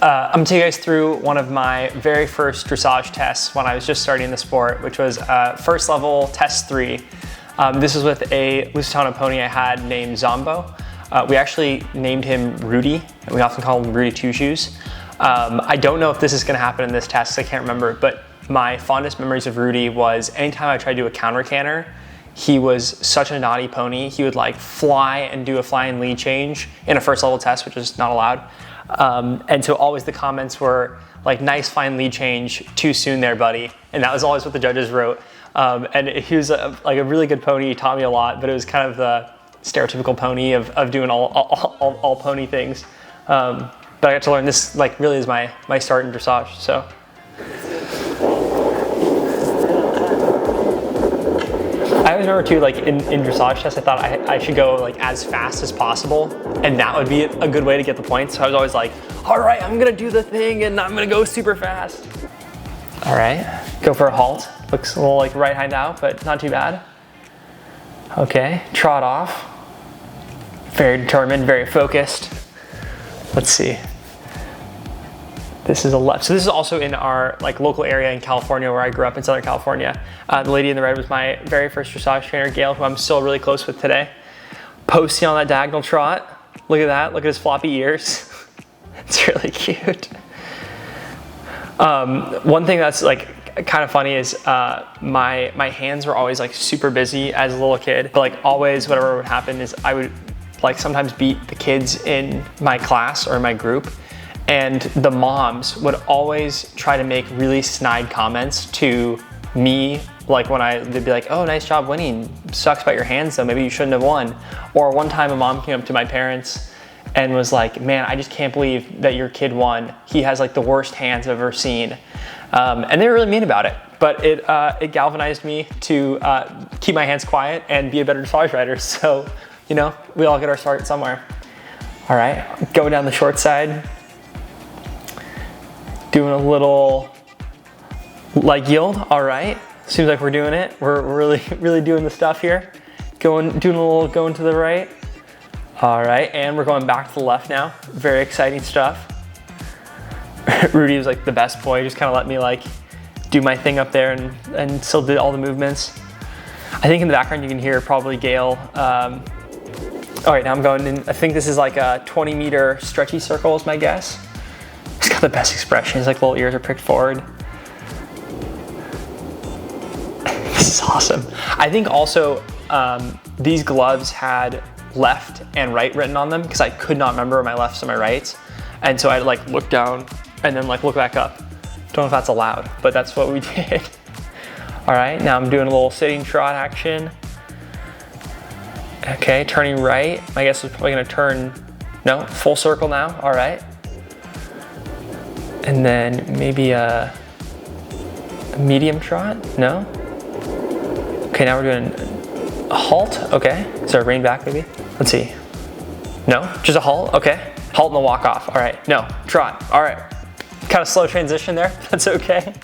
I'm gonna take you guys through one of my very first dressage tests when I was just starting the sport, which was first level test 3. This was with a Lusitano pony I had named Zambo. We actually named him Rudy, and we often call him Rudy Two Shoes. I don't know if this is gonna happen in this test, I can't remember, but my fondest memories of Rudy was anytime I tried to do a counter canter, he was such a naughty pony. He would like fly and do a flying lead change in a first level test, which is not allowed. And so always the comments were like, nice flying lead change, too soon there, buddy. And that was always what the judges wrote. And he was like a really good pony, he taught me a lot, but it was kind of the stereotypical pony of doing all pony things. But I got to learn this like really is my start in dressage, so. I always remember too, like in dressage tests, I thought I should go like as fast as possible, and that would be a good way to get the points. So I was always like, all right, I'm gonna do the thing and I'm gonna go super fast. All right, go for a halt. Looks a little like right hind out, but not too bad. Okay, trot off. Very determined, very focused. Let's see. This is a left. So this is also in our like local area in California where I grew up in Southern California. The lady in the red was my very first dressage trainer, Gail, who I'm still really close with today. Posting on that diagonal trot. Look at that, look at his floppy ears. It's really cute. One thing that's like kind of funny is my hands were always like super busy as a little kid, but like always whatever would happen is I would like sometimes beat the kids in my class or my group. And the moms would always try to make really snide comments to me, like they'd be like, oh, nice job winning. Sucks about your hands though, maybe you shouldn't have won. Or one time a mom came up to my parents and was like, man, I just can't believe that your kid won. He has like the worst hands I've ever seen. And they were really mean about it, but it galvanized me to keep my hands quiet and be a better dressage rider. So, you know, we all get our start somewhere. All right, going down the short side. Doing a little leg yield, all right. Seems like we're doing it. We're really doing the stuff here. Doing a little going to the right. All right, and we're going back to the left now. Very exciting stuff. Rudy was like the best boy, just kind of let me like do my thing up there and still did all the movements. I think in the background you can hear probably Gail. All right, now I'm going in, I think this is like a 20-meter stretchy circle is my guess. He's got the best expression. His like little ears are pricked forward. This is awesome. I think also these gloves had left and right written on them because I could not remember my lefts and my rights. And so I'd like look down and then like look back up. Don't know if that's allowed, but that's what we did. All right, now I'm doing a little sitting trot action. Okay, turning right. My guess is probably gonna turn, no, full circle now, all right. And then maybe a medium trot, no? Okay, now we're doing a halt, okay. Is there a rein back maybe? Let's see. No, just a halt, okay. Halt and the walk off, all right. No, trot, all right. Kind of slow transition there, that's okay.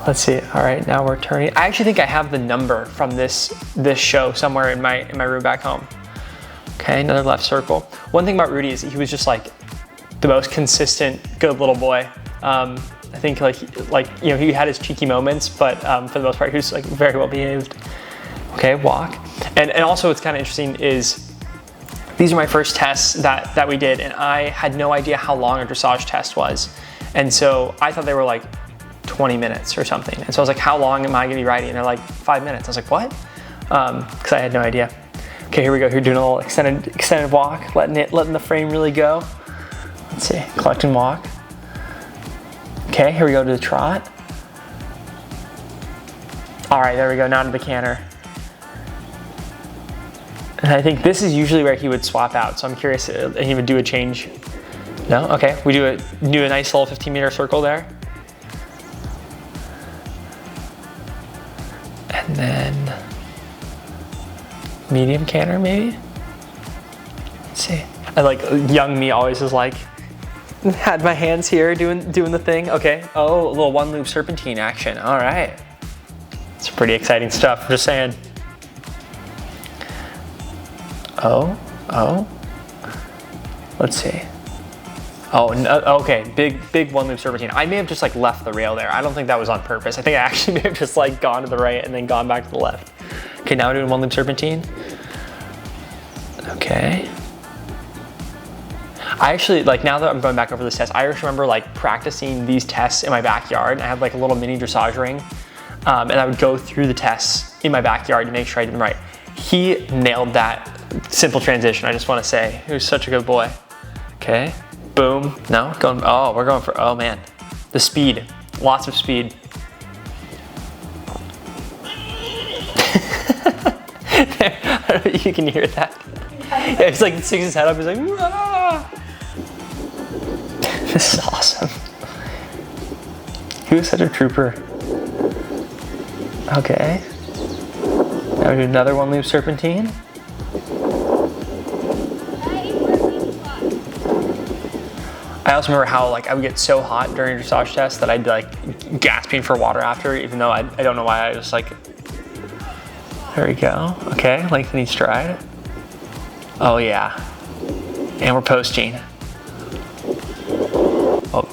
Let's see, all right, now we're turning. I actually think I have the number from this show somewhere in my room back home. Okay, another left circle. One thing about Rudy is he was just like the most consistent, good little boy. I think like you know, he had his cheeky moments, but for the most part, he was like very well behaved. Okay, walk. And also what's kind of interesting is these are my first tests that we did, and I had no idea how long a dressage test was. And so I thought they were like 20 minutes or something. And so I was like, how long am I gonna be riding? And they're like 5 minutes. I was like, what? Because I had no idea. Okay, here we go. Here, doing a little extended walk, letting the frame really go. Let's see, collect and walk. Okay, here we go to the trot. All right, there we go, now to the canter. And I think this is usually where he would swap out, so I'm curious, he would do a change. No, okay, we do a nice little 15-meter circle there. And then medium canter maybe? Let's see. I like, young me always is like, had my hands here doing the thing. Okay, oh, a little one loop serpentine action, all right. It's pretty exciting stuff, I'm just saying. Oh, let's see. Oh, no, okay, big one loop serpentine. I may have just like left the rail there. I don't think that was on purpose. I think I actually may have just like gone to the right and then gone back to the left. Okay, now we're doing one loop serpentine. Okay. I actually, like now that I'm going back over this test, I just remember like practicing these tests in my backyard. I had like a little mini dressage ring and I would go through the tests in my backyard to make sure I did them right. He nailed that simple transition, I just want to say. He was such a good boy. Okay. Boom. No, going, oh, we're going for, oh man. The speed, lots of speed. I don't know if you can hear that. Yeah, he's like, sticks his head up, he's like, ah! This is awesome. He was such a trooper. Okay. Now we do another one loop serpentine. I also remember how like I would get so hot during dressage tests that I'd be like gasping for water after, even though I don't know why. I was like, there we go. Okay, lengthening stride. Oh yeah. And we're posting. Oh.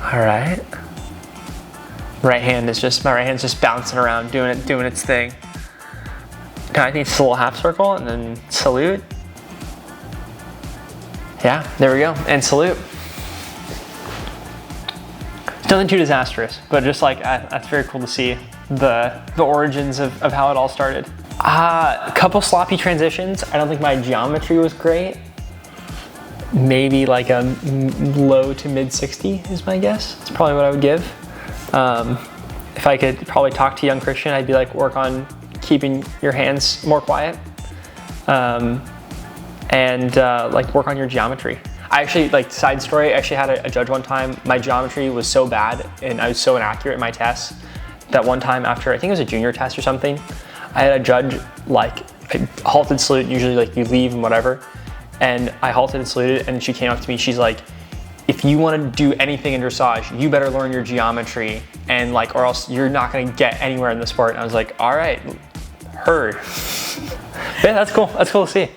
All right. My right hand's just bouncing around, doing its thing. Now I think it's a little half circle and then salute. Yeah, there we go, and salute. Nothing too disastrous, but just like, that's very cool to see the origins of how it all started. A couple sloppy transitions. I don't think my geometry was great. Maybe like a low to mid 60 is my guess. That's probably what I would give. If I could probably talk to young Christian, I'd be like, work on keeping your hands more quiet. And like work on your geometry. I actually, like side story, I actually had a judge one time. My geometry was so bad and I was so inaccurate in my tests that one time after, I think it was a junior test or something, I had a judge like, I halted, salute, usually like you leave and whatever. And I halted and saluted and she came up to me, she's like, if you want to do anything in dressage, you better learn your geometry and like, or else you're not going to get anywhere in the sport. And I was like, all right, heard. Yeah, that's cool to see.